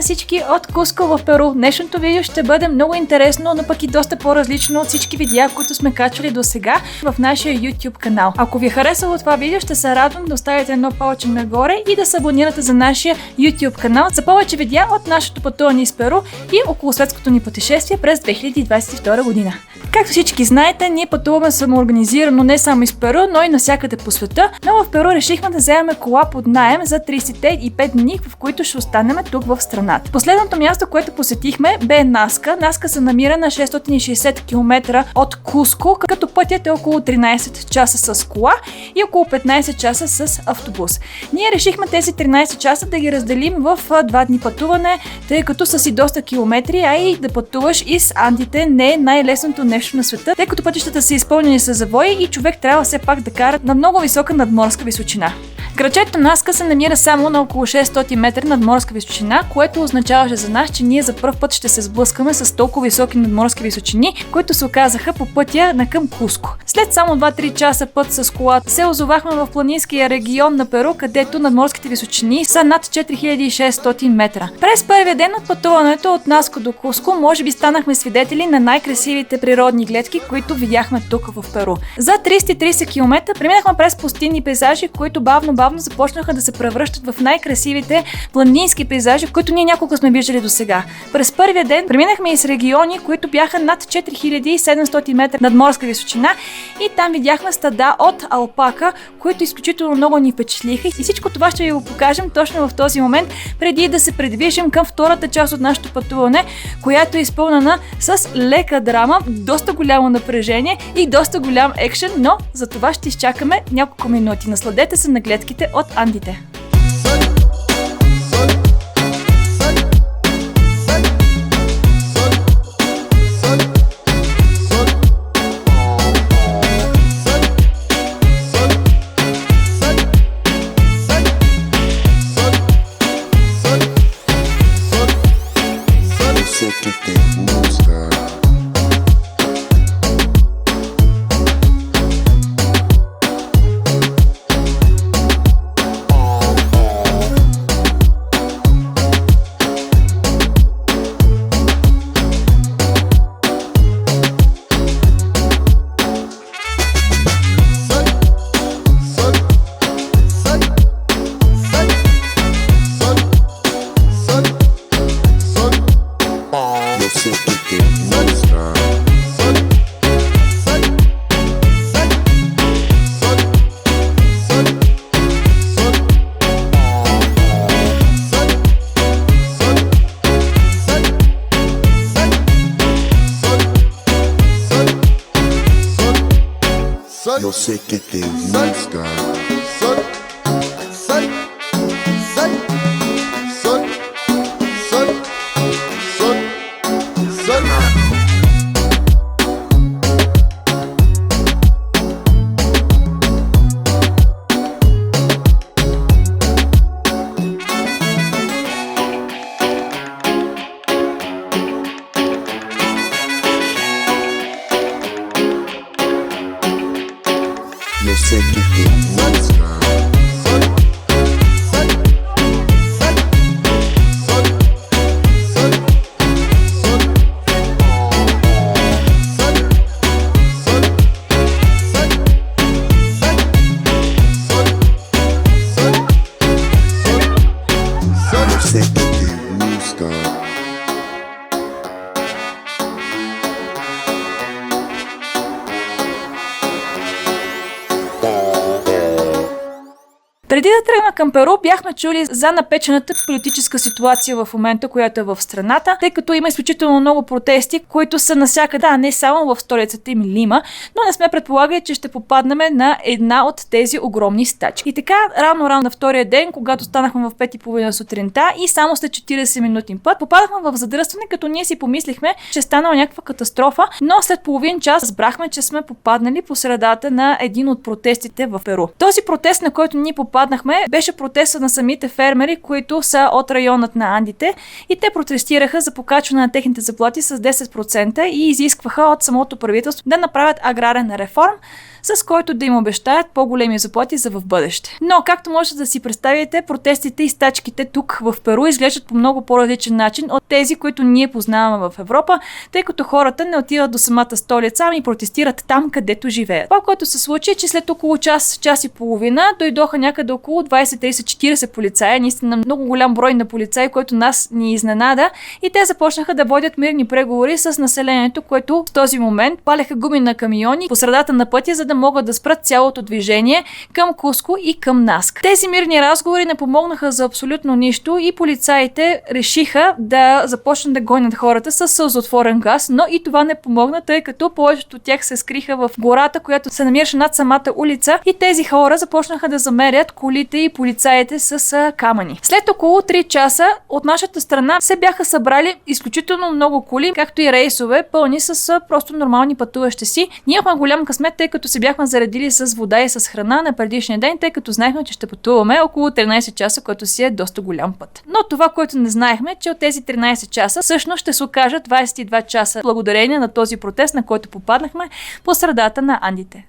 всички от Куско в Перу. Днешното видео ще бъде много интересно, но пък и доста по-различно от всички видеа, които сме качвали до сега в нашия YouTube канал. Ако ви е харесало това видео, ще се радвам да оставите едно палче нагоре и да се абонирате за нашия YouTube канал за повече видеа от нашето пътуване из Перу и околосветското ни пътешествие през 2022 година. Както всички знаете, ние пътуваме самоорганизирано не само из Перу, но и навсякъде по света, но в Перу решихме да вземем кола под наем за 35 дни, в които ще останем тук в страната. Последното място, което посетихме, бе Наска. Наска се намира на 660 км от Куско, като пътят е около 13 часа с кола и около 15 часа с автобус. Ние решихме тези 13 часа да ги разделим в 2 дни пътуване, тъй като са си доста километри, а и да пътуваш из Андите не е най-лесното нещо на света, тъй като пътищата са изпълнени с завои и човек трябва все пак да кара на много висока надморска височина. Градчето Наска се намира само на около 600 метра надморска височина, което означаваше за нас, че ние за пръв път ще се сблъскаме с толкова високи надморски височини, които се оказаха по пътя на към Куско. След само 2-3 часа път с колата се озовахме в планинския регион на Перу, където надморските височини са над 4600 метра. През първия ден от пътуването от Наско до Куско, може би станахме свидетели на най-красивите природни гледки, които видяхме тук в Перу. За 330 км преминахме през пустинни пейзажи, които бавно започнаха да се превръщат в най-красивите планински пейзажи, които ние няколко сме виждали до сега. През първия ден преминахме из региони, които бяха над 4700 метра надморска височина и там видяхме стада от алпака, които изключително много ни впечатлиха и всичко това ще ви го покажем точно в този момент, преди да се придвижим към втората част от нашето пътуване, която е изпълнена с лека драма, доста голямо напрежение и доста голям екшен, но за това ще изчакаме няколко минути. Насладете се на гледките от Андите. Yo sé que te gusta. Sol, sol, sol, sol, sol, sol, sol. Yo sé que te gusta. Yo sé que te gusta. Преди да тръгна към Перу, бяхме чули за напечената политическа ситуация в момента, която е в страната, тъй като има изключително много протести, които са навсякъде, а не само в столицата им Лима, но не сме предполагали, че ще попаднем на една от тези огромни стачки. И така, рано на втория ден, когато станахме в 5:30 сутринта и само след 40 минутен път, попадахме в задръстване, като ние си помислихме, че станала някаква катастрофа, но след половин час разбрахме, че сме попаднали по средата на един от протестите в Перу. Този протест, на който ние попаднахме, попаднахме, беше протеста на самите фермери, които са от районът на Андите, и те протестираха за покачване на техните заплати с 10% и изискваха от самото правителство да направят аграрен реформ, с който да им обещаят по-големи заплати за в бъдеще. Но, както можете да си представите, протестите и стачките тук в Перу изглеждат по много по-различен начин от тези, които ние познаваме в Европа, тъй като хората не отиват до самата столица, ами протестират там, където живеят. Това, което се случи, е, че след около час и половина дойдоха някъде около 20-30-40 полицаи, наистина много голям брой на полицаи, който нас ни изненада, и те започнаха да водят мирни преговори с населението, което в този момент палеха гуми на камиони по средата на пътя, за да могат да спрат цялото движение към Куско и към Наск. Тези мирни разговори не помогнаха за абсолютно нищо и полицаите решиха да започнат да гонят хората с сълзотворен газ, но и това не помогна, тъй като повечето от тях се скриха в гората, която се намираше над самата улица, и тези хора започнаха да замерят колите и полицаите с камъни. След около 3 часа от нашата страна се бяха събрали изключително много коли, както и рейсове, пълни с просто нормални пътуващи си. Ние имахме голям късмет, тъй като се бяхме заредили с вода и с храна на предишния ден, тъй като знаехме, че ще пътуваме около 13 часа, което си е доста голям път. Но това, което не знаехме, че от тези 13 часа всъщност ще се окажат 22 часа благодарение на този протест, на който попаднахме по средата на Андите.